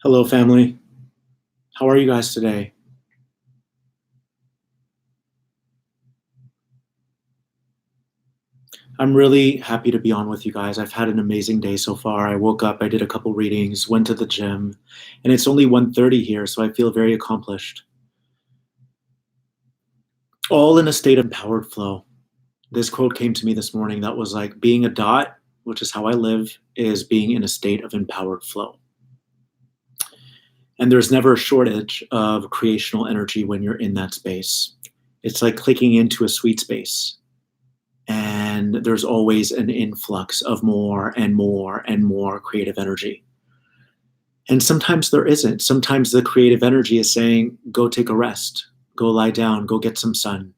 Hello, family. How are you guys today? I'm really happy to be on with you guys. I've had an amazing day so far. I woke up, I did a couple readings, went to the gym, and it's only 1:30 here, so I feel very accomplished. All in a state of empowered flow. This quote came to me this morning that was like, being a dot, which is how I live, is being in a state of empowered flow. And there's never a shortage of creational energy when you're in that space. It's like clicking into a sweet space. And there's always an influx of more and more and more creative energy. And sometimes there isn't. Sometimes the creative energy is saying, go take a rest, go lie down, go get some sun.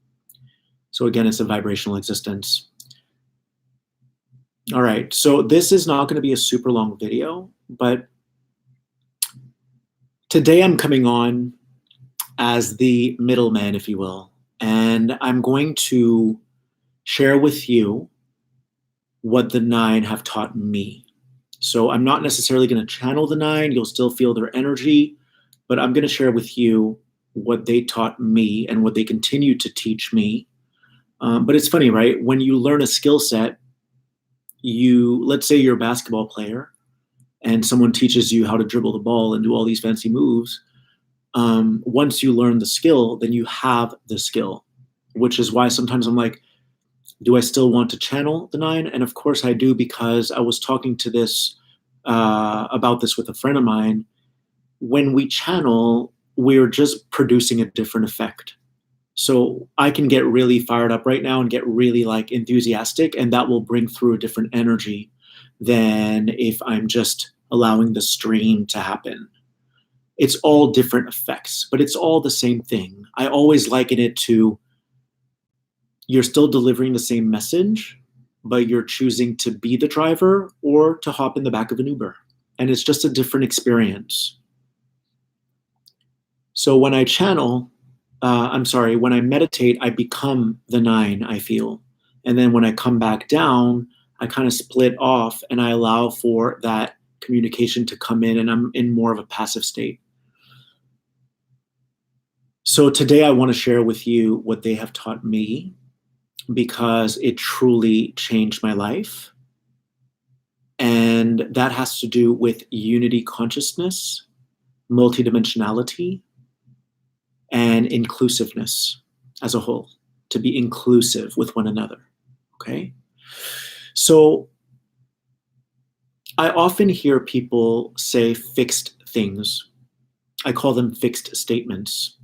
So again, it's a vibrational existence. All right, so this is not going to be a super long video, but today I'm coming on as the middleman, if you will, and I'm going to share with you what the nine have taught me. So I'm not necessarily going to channel the nine, you'll still feel their energy, but I'm going to share with you what they taught me and what they continue to teach me. But it's funny, right? When you learn a skill set, let's say you're a basketball player and someone teaches you how to dribble the ball and do all these fancy moves. Once you learn the skill, then you have the skill, which is why sometimes I'm like, do I still want to channel the nine? And of course I do, because I was talking to this about this with a friend of mine. When we channel, we're just producing a different effect. So I can get really fired up right now and get really like enthusiastic, and that will bring through a different energy than if I'm just allowing the stream to happen. It's all different effects, but it's all the same thing. I always liken it to, you're still delivering the same message, but you're choosing to be the driver or to hop in the back of an Uber. And it's just a different experience. So when I channel, when I meditate, I become the nine, I feel. And then when I come back down, I kind of split off and I allow for that communication to come in, and I'm in more of a passive state. So today I want to share with you what they have taught me, because it truly changed my life. And that has to do with unity consciousness, multidimensionality, and inclusiveness as a whole, to be inclusive with one another. Okay? So I often hear people say fixed things. I call them fixed statements.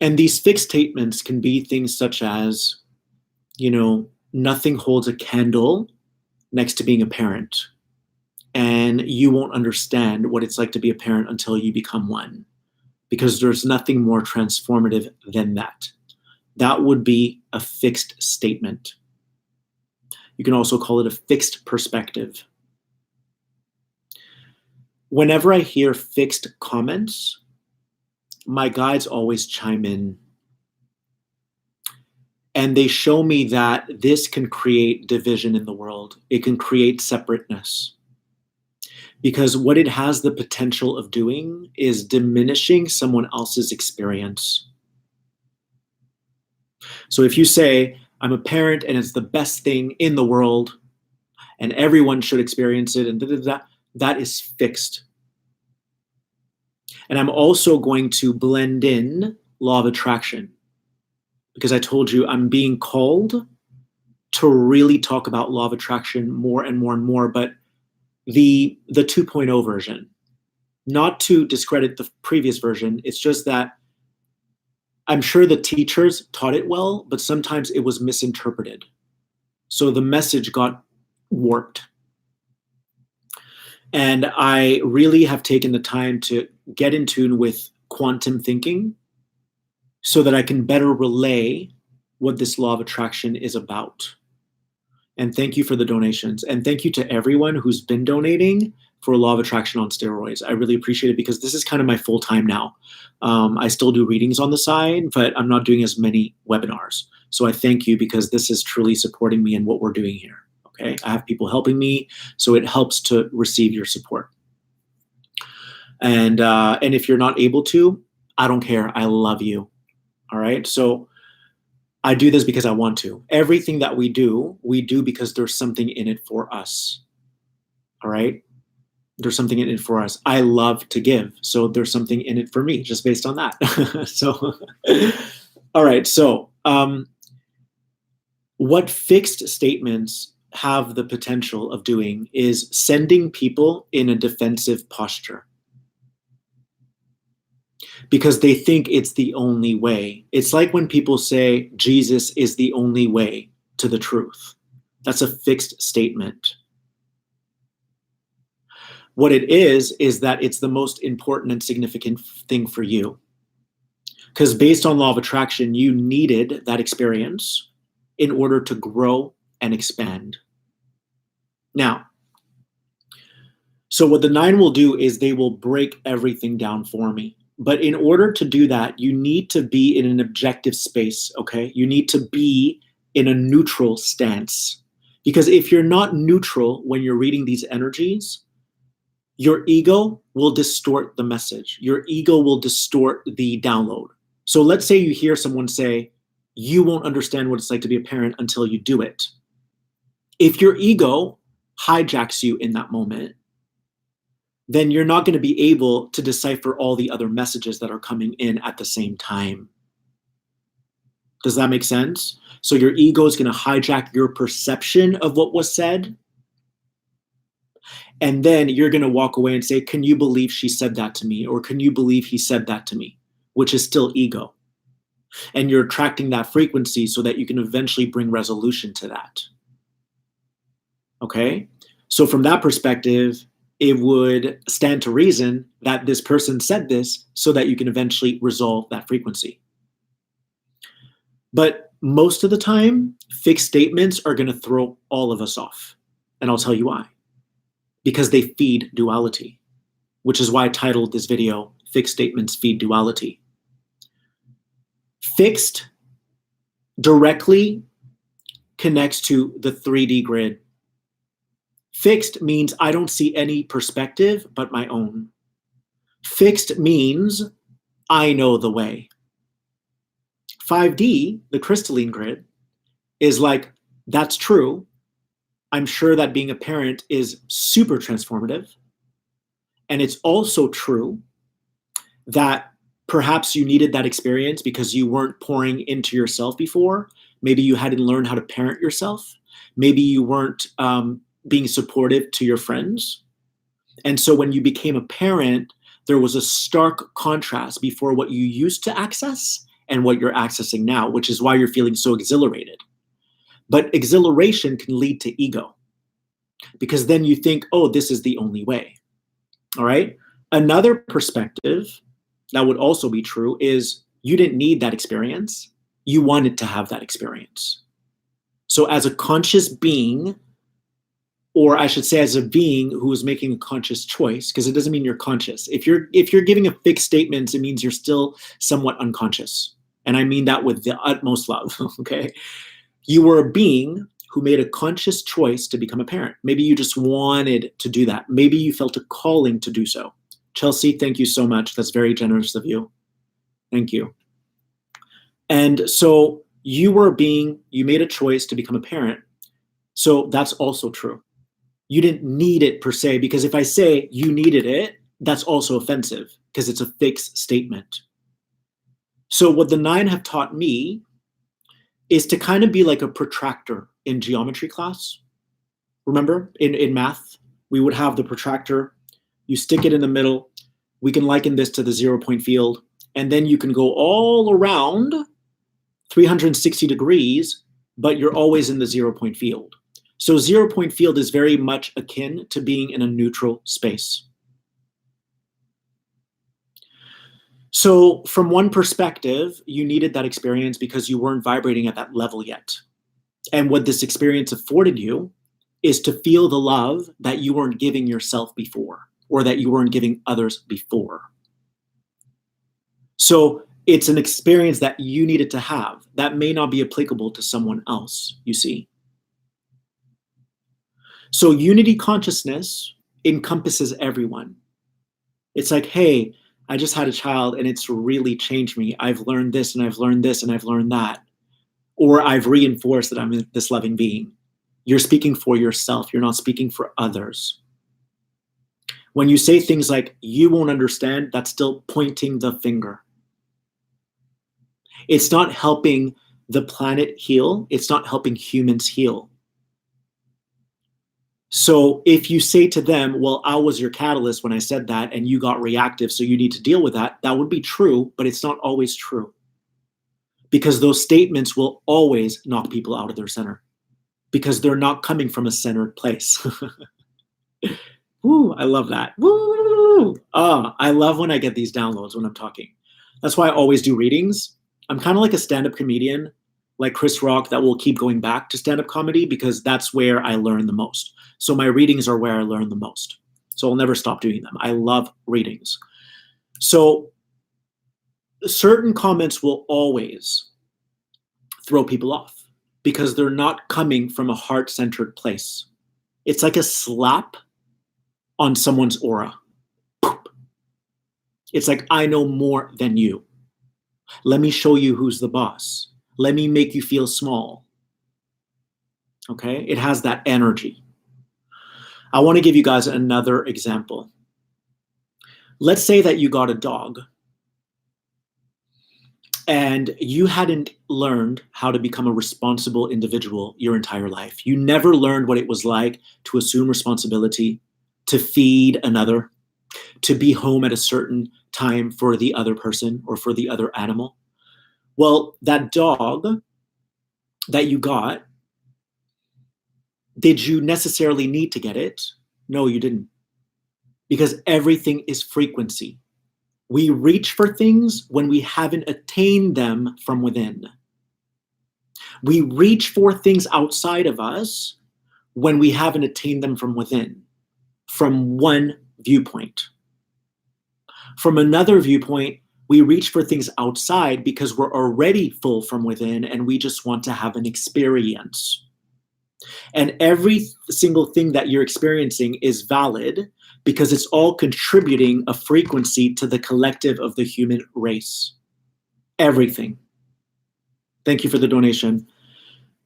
And these fixed statements can be things such as, nothing holds a candle next to being a parent. And you won't understand what it's like to be a parent until you become one, because there's nothing more transformative than that. That would be a fixed statement. You can also call it a fixed perspective. Whenever I hear fixed comments, my guides always chime in. And they show me that this can create division in the world. It can create separateness. Because what it has the potential of doing is diminishing someone else's experience. So if you say, I'm a parent and it's the best thing in the world and everyone should experience it, and that is fixed. And I'm also going to blend in law of attraction, because I told you I'm being called to really talk about law of attraction more and more and more, but the 2.0 version, not to discredit the previous version. It's just that I'm sure the teachers taught it well, but sometimes it was misinterpreted. So the message got warped. And I really have taken the time to get in tune with quantum thinking so that I can better relay what this law of attraction is about. And thank you for the donations. And thank you to everyone who's been donating for law of attraction on steroids. I really appreciate it, because this is kind of my full time now. I still do readings on the side, but I'm not doing as many webinars. So I thank you, because this is truly supporting me in what we're doing here. Okay, I have people helping me, so it helps to receive your support. And if you're not able to, I don't care. I love you. All right. So I do this because I want to. Everything that we do because there's something in it for us. All right. There's something in it for us. I love to give. So there's something in it for me just based on that. So, all right. So, what fixed statements have the potential of doing is sending people in a defensive posture because they think it's the only way. It's like when people say Jesus is the only way to the truth. That's a fixed statement. What it is that it's the most important and significant thing for you. Because based on law of attraction, you needed that experience in order to grow and expand. Now, so what the 9 will do is they will break everything down for me. But in order to do that, you need to be in an objective space, okay? You need to be in a neutral stance. Because if you're not neutral when you're reading these energies, your ego will distort the message. Your ego will distort the download. So let's say you hear someone say, you won't understand what it's like to be a parent until you do it. If your ego hijacks you in that moment, then you're not going to be able to decipher all the other messages that are coming in at the same time. Does that make sense? So your ego is going to hijack your perception of what was said. And then you're going to walk away and say, can you believe she said that to me? Or can you believe he said that to me? Which is still ego. And you're attracting that frequency so that you can eventually bring resolution to that. Okay? So from that perspective, it would stand to reason that this person said this so that you can eventually resolve that frequency. But most of the time, fixed statements are going to throw all of us off. And I'll tell you why. Because they feed duality, which is why I titled this video, Fixed Statements Feed Duality. Fixed directly connects to the 3D grid. Fixed means I don't see any perspective but my own. Fixed means I know the way. 5D, the crystalline grid, is like, that's true. I'm sure that being a parent is super transformative. And it's also true that perhaps you needed that experience because you weren't pouring into yourself before. Maybe you hadn't learned how to parent yourself. Maybe you weren't being supportive to your friends. And so when you became a parent, there was a stark contrast before what you used to access and what you're accessing now, which is why you're feeling so exhilarated. But exhilaration can lead to ego because then you think, oh, this is the only way. All right. Another perspective that would also be true is you didn't need that experience. You wanted to have that experience. So as a conscious being, or I should say as a being who is making a conscious choice, because it doesn't mean you're conscious. If you're giving a fixed statement, it means you're still somewhat unconscious. And I mean that with the utmost love, okay? You were a being who made a conscious choice to become a parent. Maybe you just wanted to do that. Maybe you felt a calling to do so. Chelsea, thank you so much. That's very generous of you. Thank you. And so you were a being, you made a choice to become a parent. So that's also true. You didn't need it per se, because if I say you needed it, that's also offensive because it's a fixed statement. So what the 9 have taught me is to kind of be like a protractor in geometry class. Remember, in math, we would have the protractor. You stick it in the middle. We can liken this to the 0-point field. And then you can go all around 360 degrees, but you're always in the 0-point field. So 0-point field is very much akin to being in a neutral space. So from one perspective, you needed that experience because you weren't vibrating at that level yet. And what this experience afforded you is to feel the love that you weren't giving yourself before, or that you weren't giving others before. So it's an experience that you needed to have that may not be applicable to someone else, you see. So unity consciousness encompasses everyone. It's like, hey, I just had a child and it's really changed me. I've learned this and I've learned this and I've learned that. Or I've reinforced that I'm this loving being. You're speaking for yourself. You're not speaking for others. When you say things like, you won't understand, that's still pointing the finger. It's not helping the planet heal. It's not helping humans heal. So if you say to them, well, I was your catalyst when I said that and you got reactive, so you need to deal with that, that would be true, but it's not always true. Because those statements will always knock people out of their center because they're not coming from a centered place. Woo, I love that. Woo! I love when I get these downloads when I'm talking. That's why I always do readings. I'm kind of like a stand-up comedian, like Chris Rock, that will keep going back to stand-up comedy because that's where I learn the most. So my readings are where I learn the most. So I'll never stop doing them. I love readings. So certain comments will always throw people off because they're not coming from a heart-centered place. It's like a slap on someone's aura. It's like, I know more than you. Let me show you who's the boss. Let me make you feel small. Okay? It has that energy. I want to give you guys another example. Let's say that you got a dog and you hadn't learned how to become a responsible individual your entire life. You never learned what it was like to assume responsibility, to feed another, to be home at a certain time for the other person or for the other animal. Well, that dog that you got, did you necessarily need to get it? No, you didn't. Because everything is frequency. We reach for things when we haven't attained them from within. We reach for things outside of us when we haven't attained them from within, from one viewpoint. From another viewpoint, we reach for things outside because we're already full from within and we just want to have an experience. And every single thing that you're experiencing is valid because it's all contributing a frequency to the collective of the human race. Everything. Thank you for the donation.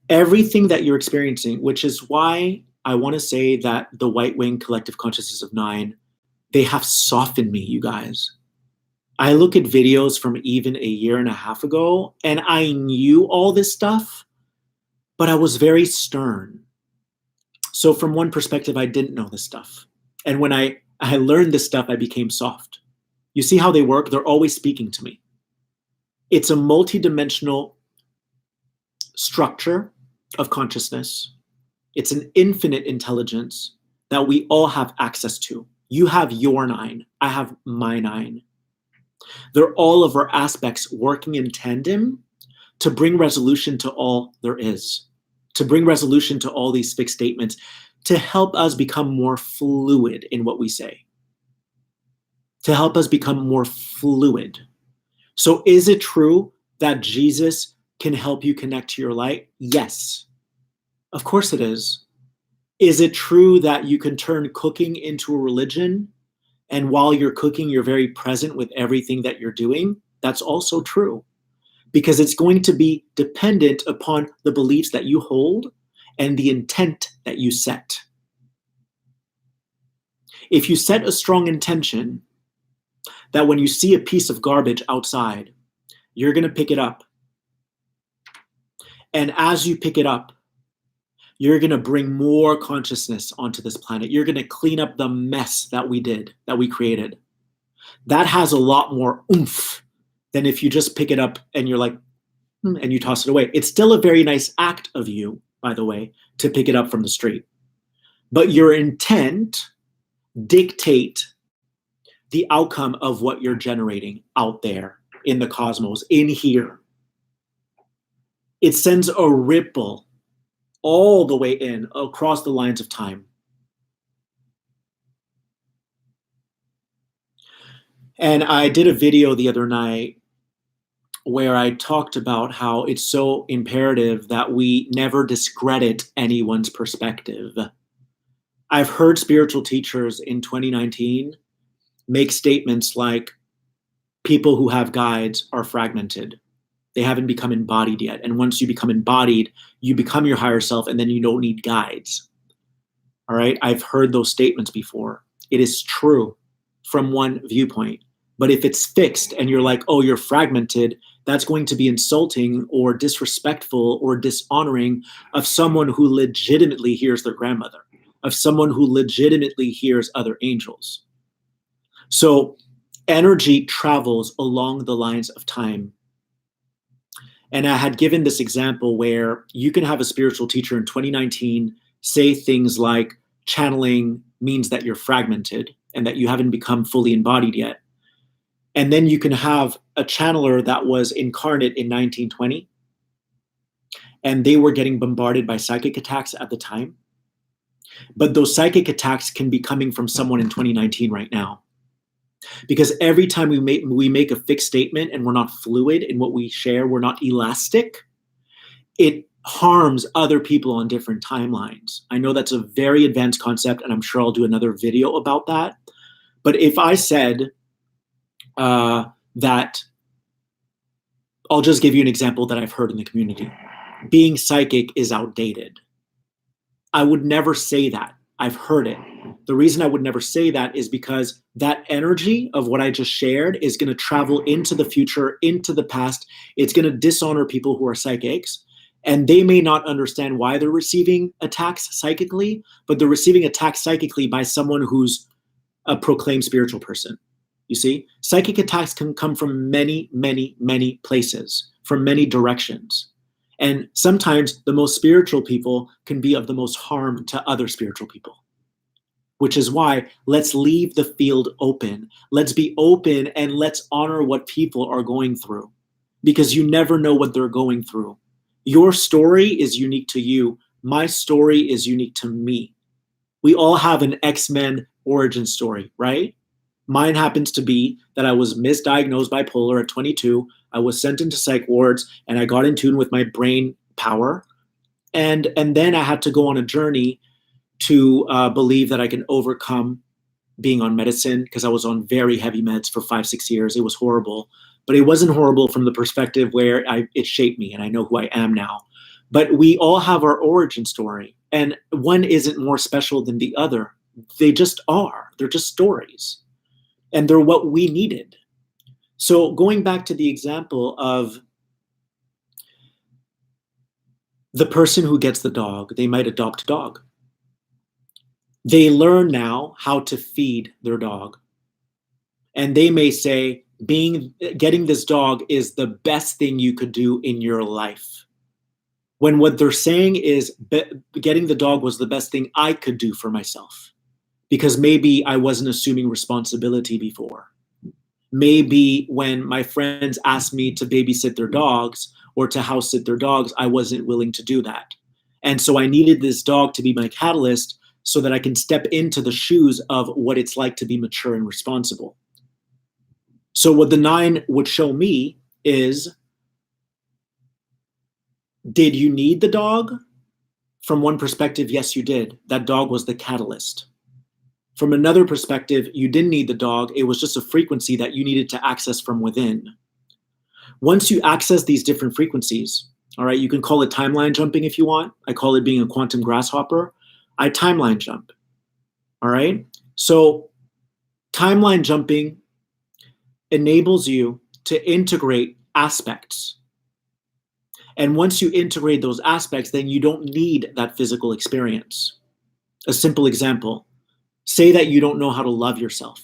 Everything that you're experiencing, which is why I want to say that the White Wing Collective Consciousness of Nine, they have softened me, you guys. I look at videos from even a year and a half ago, and I knew all this stuff, but I was very stern. So from one perspective, I didn't know this stuff. And when I learned this stuff, I became soft. You see how they work? They're always speaking to me. It's a multidimensional structure of consciousness. It's an infinite intelligence that we all have access to. You have your nine. I have my nine. They're all of our aspects working in tandem to bring resolution to all there is, to bring resolution to all these fixed statements, to help us become more fluid in what we say, to help us become more fluid. So is it true that Jesus can help you connect to your light? Yes, of course it is. Is it true that you can turn cooking into a religion? And while you're cooking, you're very present with everything that you're doing? That's also true. Because it's going to be dependent upon the beliefs that you hold and the intent that you set. If you set a strong intention that when you see a piece of garbage outside, you're going to pick it up. And as you pick it up, you're going to bring more consciousness onto this planet. You're going to clean up the mess that we did, that we created. That has a lot more oomph than if you just pick it up and you're like, and you toss it away. It's still a very nice act of you, by the way, to pick it up from the street. But your intent dictate the outcome of what you're generating out there in the cosmos, in here. It sends a ripple all the way in, across the lines of time. And I did a video the other night where I talked about how it's so imperative that we never discredit anyone's perspective. I've heard spiritual teachers in 2019 make statements like people who have guides are fragmented. They haven't become embodied yet. And once you become embodied, you become your higher self, and then you don't need guides. All right. I've heard those statements before. It is true from one viewpoint. But if it's fixed and you're like, oh, you're fragmented, that's going to be insulting or disrespectful or dishonoring of someone who legitimately hears their grandmother, of someone who legitimately hears other angels. So energy travels along the lines of time. And I had given this example where you can have a spiritual teacher in 2019 say things like channeling means that you're fragmented and that you haven't become fully embodied yet. And then you can have a channeler that was incarnate in 1920, and they were getting bombarded by psychic attacks at the time. But those psychic attacks can be coming from someone in 2019 right now. Because every time we make a fixed statement and we're not fluid in what we share, we're not elastic, it harms other people on different timelines. I know that's a very advanced concept, and I'm sure I'll do another video about that. But if I said that, I'll just give you an example that I've heard in the community. Being psychic is outdated. I would never say that. I've heard it. The reason I would never say that is because that energy of what I just shared is going to travel into the future, into the past. It's going to dishonor people who are psychics, and they may not understand why they're receiving attacks psychically, but they're receiving attacks psychically by someone who's a proclaimed spiritual person. You see, psychic attacks can come from many, many, many places, from many directions. And sometimes the most spiritual people can be of the most harm to other spiritual people, which is why let's leave the field open. Let's be open and let's honor what people are going through, because you never know what they're going through. Your story is unique to you. My story is unique to me. We all have an X-Men origin story, right? Mine happens to be that I was misdiagnosed bipolar at 22. I was sent into psych wards, and I got in tune with my brain power. And then I had to go on a journey to believe that I can overcome being on medicine, because I was on very heavy meds for 5-6 years. It was horrible, but it wasn't horrible from the perspective where it shaped me and I know who I am now. But we all have our origin story, and one isn't more special than the other. They just are. They're just stories. And they're what we needed. So going back to the example of the person who gets the dog, they might adopt a dog. They learn now how to feed their dog. And they may say, getting this dog is the best thing you could do in your life. When what they're saying is getting the dog was the best thing I could do for myself. Because maybe I wasn't assuming responsibility before. Maybe when my friends asked me to babysit their dogs or to house sit their dogs, I wasn't willing to do that. And so I needed this dog to be my catalyst so that I can step into the shoes of what it's like to be mature and responsible. So what the 9 would show me is, did you need the dog? From one perspective, yes, you did. That dog was the catalyst. From another perspective, you didn't need the dog. It was just a frequency that you needed to access from within. Once you access these different frequencies, all right, you can call it timeline jumping if you want. I call it being a quantum grasshopper. I timeline jump, all right? So timeline jumping enables you to integrate aspects. And once you integrate those aspects, then you don't need that physical experience. A simple example. Say that you don't know how to love yourself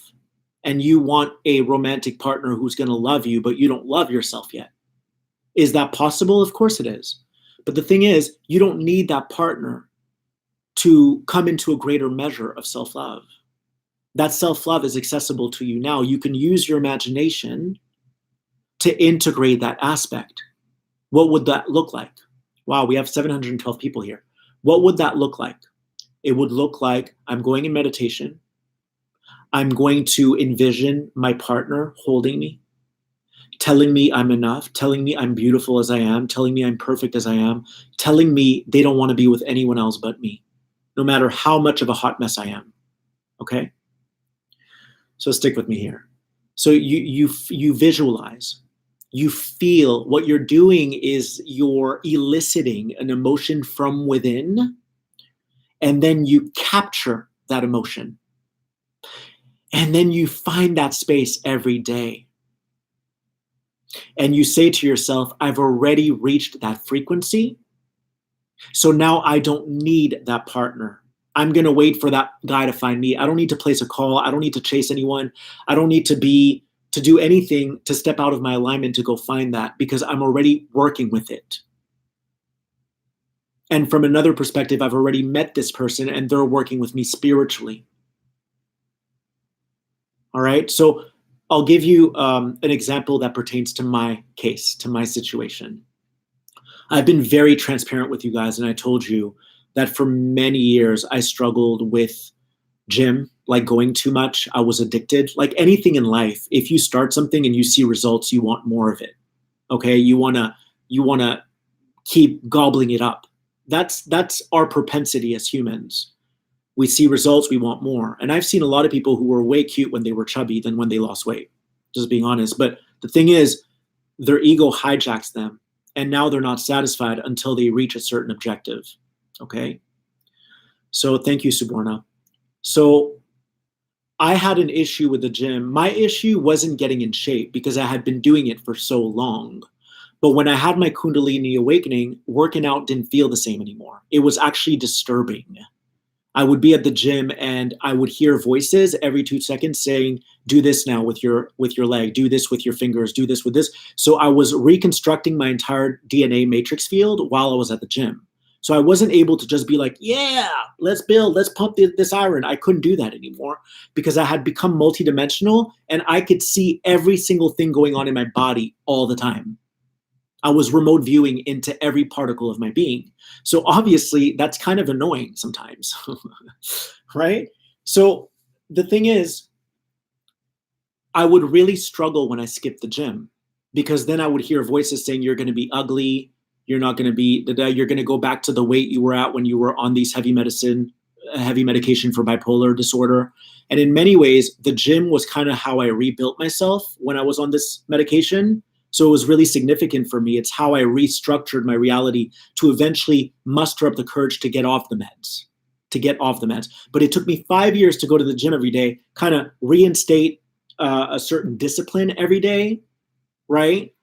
and you want a romantic partner who's going to love you, but you don't love yourself yet. Is that possible? Of course it is. But the thing is, you don't need that partner to come into a greater measure of self-love. That self-love is accessible to you now. You can use your imagination to integrate that aspect. What would that look like? Wow, we have 712 people here. What would that look like? It would look like I'm going in meditation. I'm going to envision my partner holding me, telling me I'm enough, telling me I'm beautiful as I am, telling me I'm perfect as I am, telling me they don't want to be with anyone else but me. no matter how much of a hot mess I am. Okay? So stick with me here. So you visualize, you feel. What you're doing is you're eliciting an emotion from within, and then you capture that emotion. And then you find that space every day. And you say to yourself, I've already reached that frequency. So now I don't need that partner. I'm going to wait for that guy to find me. I don't need to place a call. I don't need to chase anyone. I don't need to do anything to step out of my alignment to go find that, because I'm already working with it. And from another perspective, I've already met this person and they're working with me spiritually. All right. So I'll give you an example that pertains to my case, to my situation. I've been very transparent with you guys, and I told you that for many years I struggled with gym, like going too much. I was addicted. Like anything in life, if you start something and you see results, you want more of it. Okay, you wanna keep gobbling it up. That's our propensity as humans. We see results, we want more. And I've seen a lot of people who were way cute when they were chubby than when they lost weight, just being honest. But the thing is, their ego hijacks them, and now they're not satisfied until they reach a certain objective. Okay? So thank you, Suborna. So I had an issue with the gym. My issue wasn't getting in shape because I had been doing it for so long. But when I had my Kundalini awakening, working out didn't feel the same anymore. It was actually disturbing. I would be at the gym and I would hear voices every 2 seconds saying, do this now with your leg, do this with your fingers, do this with this. So I was reconstructing my entire DNA matrix field while I was at the gym. So I wasn't able to just be like, yeah, let's build, let's pump this iron. I couldn't do that anymore because I had become multidimensional and I could see every single thing going on in my body all the time. I was remote viewing into every particle of my being. So obviously that's kind of annoying sometimes, right? So the thing is, I would really struggle when I skipped the gym because then I would hear voices saying, you're going to be ugly. You're not going to be, you're going to go back to the weight you were at when you were on these heavy medication for bipolar disorder. And in many ways, the gym was kind of how I rebuilt myself when I was on this medication. So it was really significant for me. It's how I restructured my reality to eventually muster up the courage to get off the meds, But it took me 5 years to go to the gym every day, kind of reinstate a certain discipline every day, right?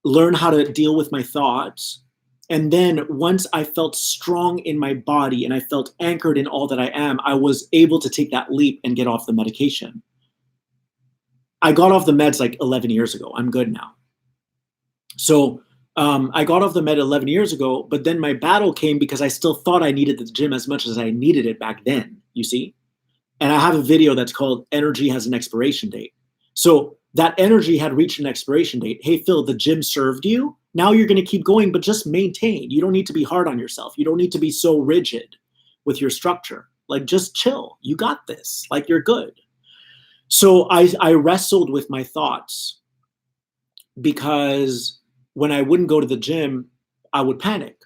Learn how to deal with my thoughts. And then once I felt strong in my body and I felt anchored in all that I am, I was able to take that leap and get off the medication. I got off the meds like 11 years ago. I'm good now. So I got off the med 11 years ago, but then my battle came because I still thought I needed the gym as much as I needed it back then, you see? And I have a video that's called Energy Has an Expiration Date. So that energy had reached an expiration date. Hey, Phil, the gym served you. Now you're going to keep going, but just maintain. You don't need to be hard on yourself. You don't need to be so rigid with your structure. Like, just chill. You got this. Like, you're good. So I wrestled with my thoughts because when I wouldn't go to the gym, I would panic.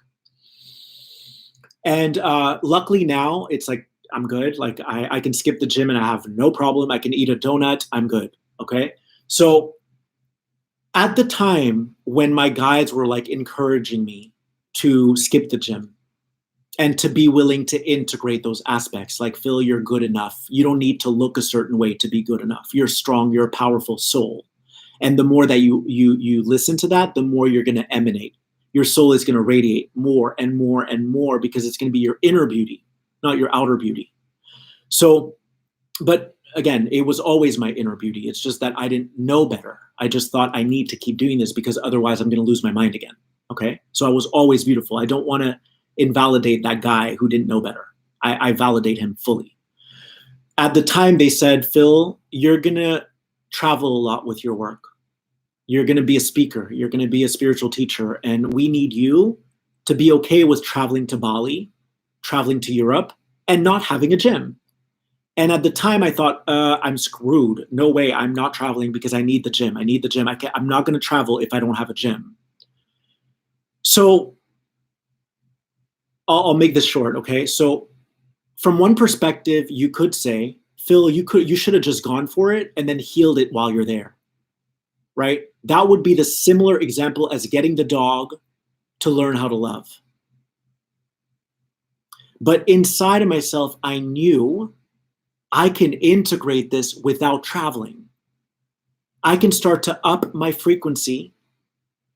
And luckily now it's like, I'm good. Like I can skip the gym and I have no problem. I can eat a donut. I'm good. Okay. So at the time when my guides were like encouraging me to skip the gym and to be willing to integrate those aspects, like, Phil, you're good enough. You don't need to look a certain way to be good enough. You're strong. You're a powerful soul. And the more that you listen to that, the more you're going to emanate. Your soul is going to radiate more and more and more because it's going to be your inner beauty, not your outer beauty. So, but again, it was always my inner beauty. It's just that I didn't know better. I just thought I need to keep doing this because otherwise I'm going to lose my mind again. Okay. So I was always beautiful. I don't want to invalidate that guy who didn't know better. I validate him fully. At the time they said, Phil, you're going to travel a lot with your work. You're going to be a speaker. You're going to be a spiritual teacher. And we need you to be okay with traveling to Bali, traveling to Europe, and not having a gym. And at the time I thought, I'm screwed. No way. I'm not traveling because I need the gym. I need the gym. I'm not going to travel if I don't have a gym. So I'll make this short. Okay. So From one perspective, you could say, Phil, you should have just gone for it and then healed it while you're there, right? That would be the similar example as getting the dog to learn how to love. But inside of myself, I knew I can integrate this without traveling. I can start to up my frequency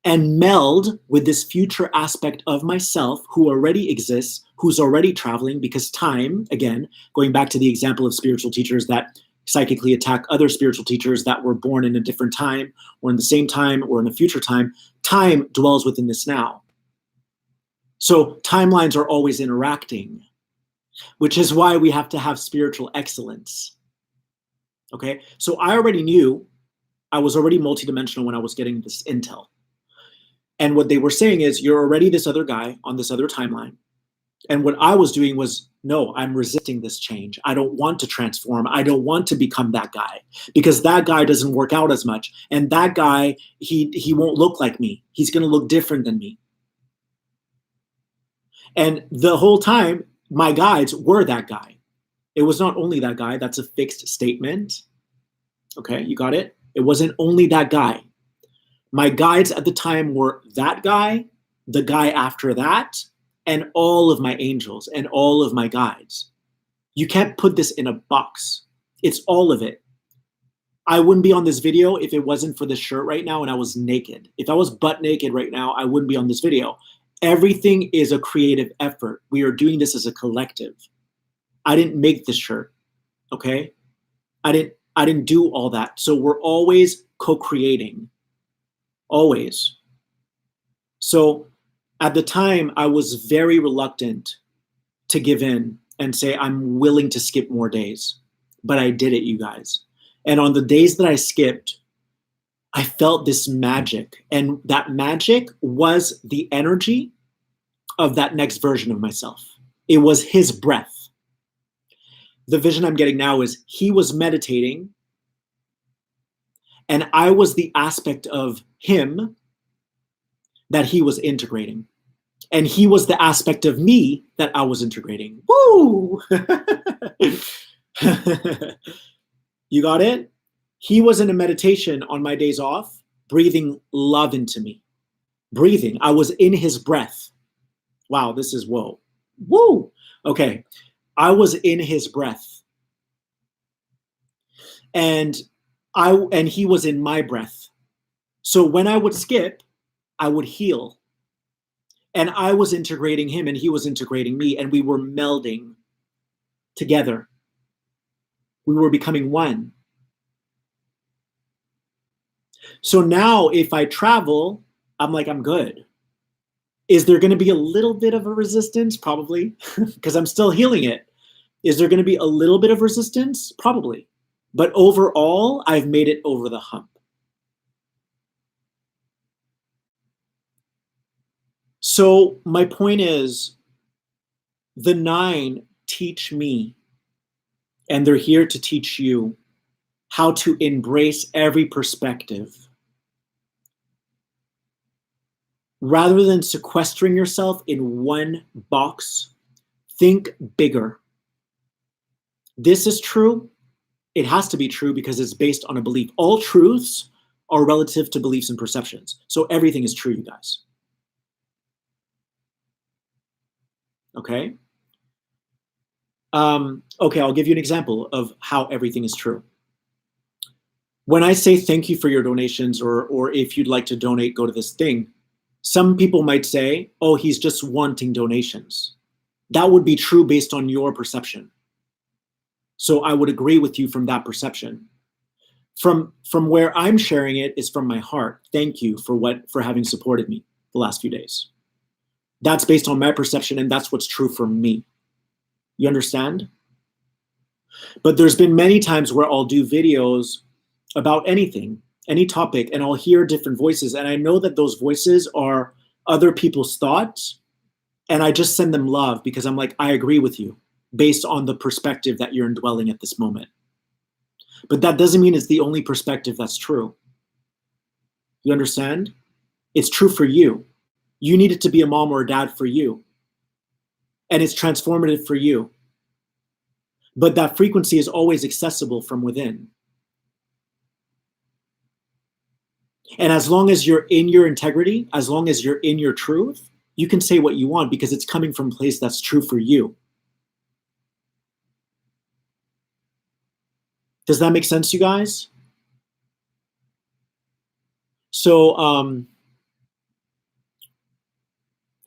and meld with this future aspect of myself who already exists, who's already traveling, because time, again, going back to the example of spiritual teachers that psychically attack other spiritual teachers that were born in a different time or in the same time or in a future time, time dwells within this now. So timelines are always interacting, which is why we have to have spiritual excellence. Okay, so I already knew I was already multidimensional when I was getting this intel. And what they were saying is, you're already this other guy on this other timeline. And what I was doing was, no, I'm resisting this change. I don't want to transform. I don't want to become that guy because that guy doesn't work out as much. And that guy, he won't look like me. He's going to look different than me. And the whole time, my guides were that guy. It was not only that guy. That's a fixed statement. Okay, you got it? It wasn't only that guy. My guides at the time were that guy, the guy after that, and all of my angels and all of my guides. You can't put this in a box. It's all of it. I wouldn't be on this video if it wasn't for this shirt right now and I was naked. If I was butt naked right now, I wouldn't be on this video. Everything is a creative effort. We are doing this as a collective. I didn't make this shirt, okay? I didn't do all that. So we're always co-creating. Always. So at the time, I was very reluctant to give in and say, I'm willing to skip more days. But I did it, you guys. And on the days that I skipped, I felt this magic. And that magic was the energy of that next version of myself. It was his breath. The vision I'm getting now is he was meditating and I was the aspect of him that he was integrating. And he was the aspect of me that I was integrating. Woo! You got it? He was in a meditation on my days off, breathing love into me. Breathing. I was in his breath. Wow, this is whoa. Woo! Okay. I was in his breath. And he was in my breath. So when I would skip, I would heal. And I was integrating him and he was integrating me, and we were melding together. We were becoming one. So now if I travel, I'm like, I'm good. Is there going to be a little bit of a resistance? Probably, because I'm still healing it. Is there going to be a little bit of resistance? Probably. But overall, I've made it over the hump. So my point is, the 9 teach me, and they're here to teach you how to embrace every perspective. Rather than sequestering yourself in one box, think bigger. This is true. It has to be true because it's based on a belief. All truths are relative to beliefs and perceptions. So everything is true, you guys. Okay? Okay, I'll give you an example of how everything is true. When I say thank you for your donations, or if you'd like to donate, go to this thing, some people might say, oh, he's just wanting donations. That would be true based on your perception. So I would agree with you from that perception. From where I'm sharing it is from my heart. Thank you for having supported me the last few days. That's based on my perception, and that's what's true for me. You understand? But there's been many times where I'll do videos about anything, any topic, and I'll hear different voices. And I know that those voices are other people's thoughts. And I just send them love because I'm like, I agree with you based on the perspective that you're indwelling at this moment. But that doesn't mean it's the only perspective that's true. You understand? It's true for you. You need it to be a mom or a dad for you. And it's transformative for you. But that frequency is always accessible from within. And as long as you're in your integrity, as long as you're in your truth, you can say what you want because it's coming from a place that's true for you. Does that make sense, you guys? So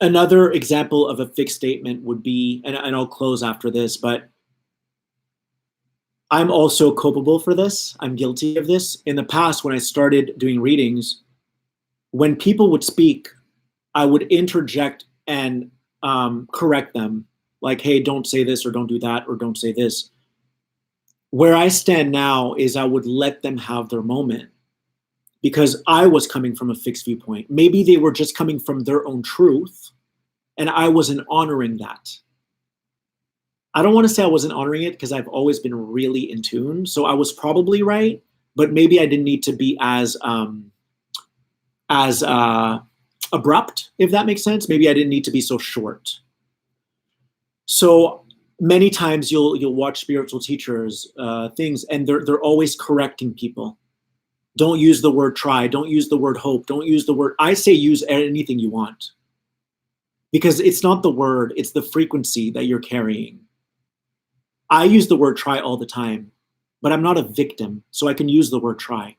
another example of a fixed statement would be, and I'll close after this, but I'm also culpable for this. I'm guilty of this. In the past, when I started doing readings, when people would speak, I would interject and correct them. Like, hey, don't say this or don't do that or don't say this. Where I stand now is I would let them have their moment because I was coming from a fixed viewpoint. Maybe they were just coming from their own truth and I wasn't honoring that. I don't want to say I wasn't honoring it because I've always been really in tune. So I was probably right, but maybe I didn't need to be as abrupt, if that makes sense. Maybe I didn't need to be so short. So many times you'll watch spiritual teachers things, and they're always correcting people. Don't use the word try. Don't use the word hope. Don't use the word. I say use anything you want, because it's not the word; it's the frequency that you're carrying. I use the word try all the time, but I'm not a victim, so I can use the word try.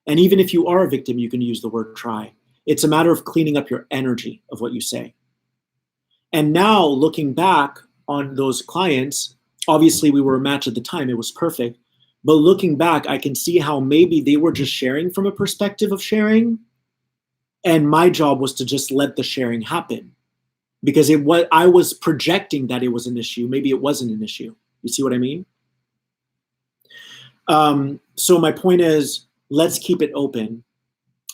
And even if you are a victim, you can use the word try. It's a matter of cleaning up your energy of what you say. And now looking back on those clients, obviously we were a match at the time, it was perfect. But looking back, I can see how maybe they were just sharing from a perspective of sharing. And my job was to just let the sharing happen. Because I was projecting that it was an issue. Maybe it wasn't an issue. You see what I mean? So my point is, let's keep it open.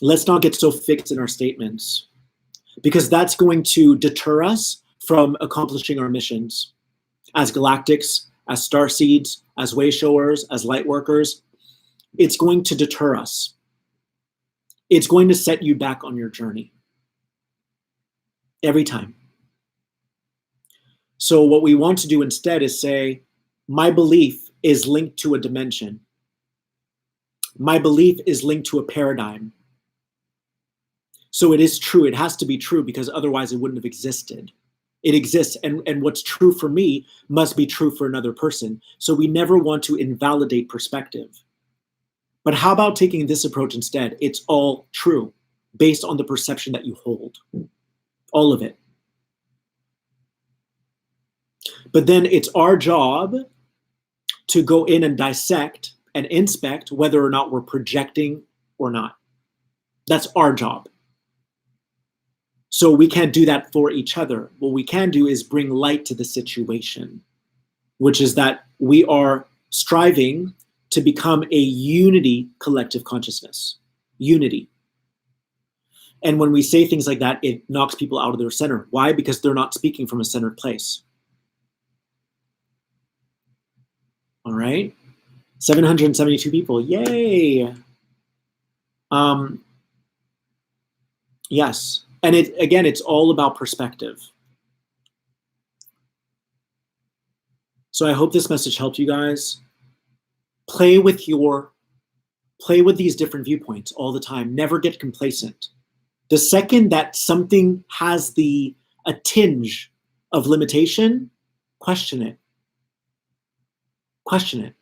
Let's not get so fixed in our statements, because that's going to deter us from accomplishing our missions as galactics, as starseeds, as way showers, as light workers. It's going to deter us. It's going to set you back on your journey every time. So what we want to do instead is say, my belief is linked to a dimension. My belief is linked to a paradigm. So it is true. It has to be true because otherwise it wouldn't have existed. It exists. And what's true for me must be true for another person. So we never want to invalidate perspective. But how about taking this approach instead? It's all true based on the perception that you hold. All of it. But then it's our job to go in and dissect and inspect whether or not we're projecting or not. That's our job. So we can't do that for each other. What we can do is bring light to the situation, which is that we are striving to become a unity collective consciousness. Unity. And when we say things like that, it knocks people out of their center. Why? Because they're not speaking from a centered place. All right. 772 people. Yay. Yes. And again, it's all about perspective. So I hope this message helped you guys. Play with these different viewpoints all the time. Never get complacent. The second that something has a tinge of limitation, question it. Question it.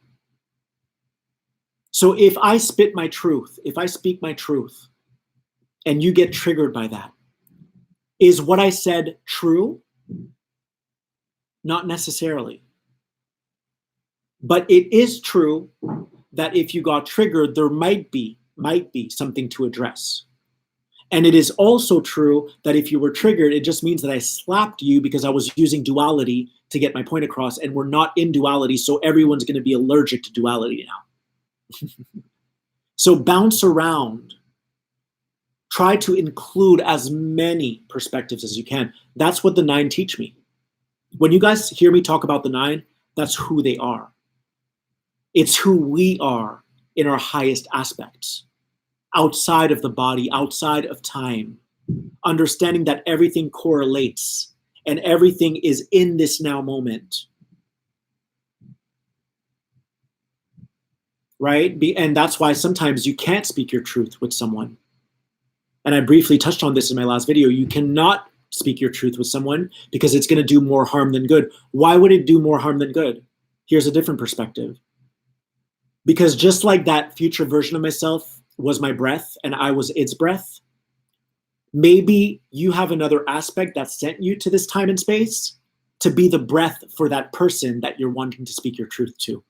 So if I spit my truth, if I speak my truth, and you get triggered by that, is what I said true? Not necessarily. But it is true that if you got triggered, there might be something to address. And it is also true that if you were triggered, it just means that I slapped you because I was using duality to get my point across, and we're not in duality, so everyone's going to be allergic to duality now. So bounce around. Try to include as many perspectives as you can. That's what the 9 teach me. When you guys hear me talk about the 9, that's who they are. It's who we are in our highest aspects, outside of the body, outside of time, understanding that everything correlates and everything is in this now moment. right? And that's why sometimes you can't speak your truth with someone. And I briefly touched on this in my last video. You cannot speak your truth with someone because it's going to do more harm than good. Why would it do more harm than good? Here's a different perspective. Because just like that future version of myself was my breath and I was its breath, maybe you have another aspect that sent you to this time and space to be the breath for that person that you're wanting to speak your truth to.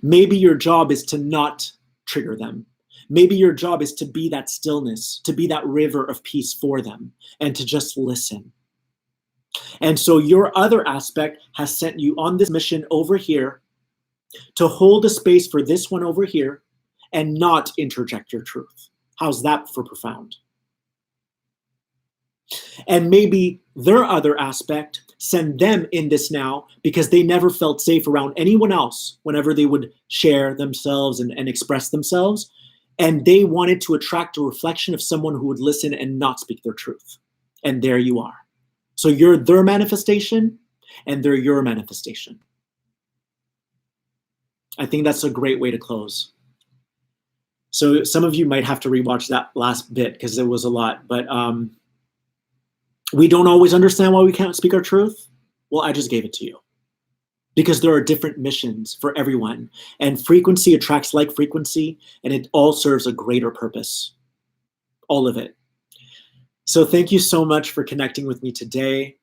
Maybe your job is to not trigger them. Maybe your job is to be that stillness, to be that river of peace for them, and to just listen. And so your other aspect has sent you on this mission over here to hold a space for this one over here and not interject your truth. How's that for profound? And maybe their other aspect send them in this now because they never felt safe around anyone else whenever they would share themselves and express themselves. And they wanted to attract a reflection of someone who would listen and not speak their truth. And there you are. So you're their manifestation and they're your manifestation. I think that's a great way to close. So some of you might have to rewatch that last bit because it was a lot, but we don't always understand why we can't speak our truth. Well, I just gave it to you because there are different missions for everyone, and frequency attracts like frequency, and it all serves a greater purpose, all of it. So thank you so much for connecting with me today.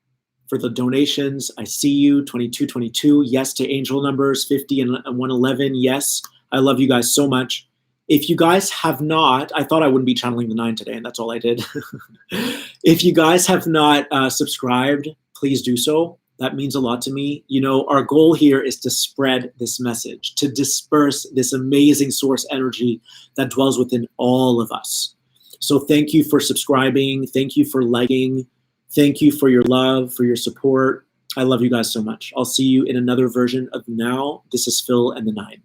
For the donations, I see you, 2222, yes to angel numbers, 50 and 111, yes. I love you guys so much. If you guys have not, I thought I wouldn't be channeling the 9 today, and that's all I did. If you guys have not subscribed, please do so. That means a lot to me. You know, our goal here is to spread this message, to disperse this amazing source energy that dwells within all of us. So thank you for subscribing. Thank you for liking. Thank you for your love, for your support. I love you guys so much. I'll see you in another version of Now. This is Phil and the 9.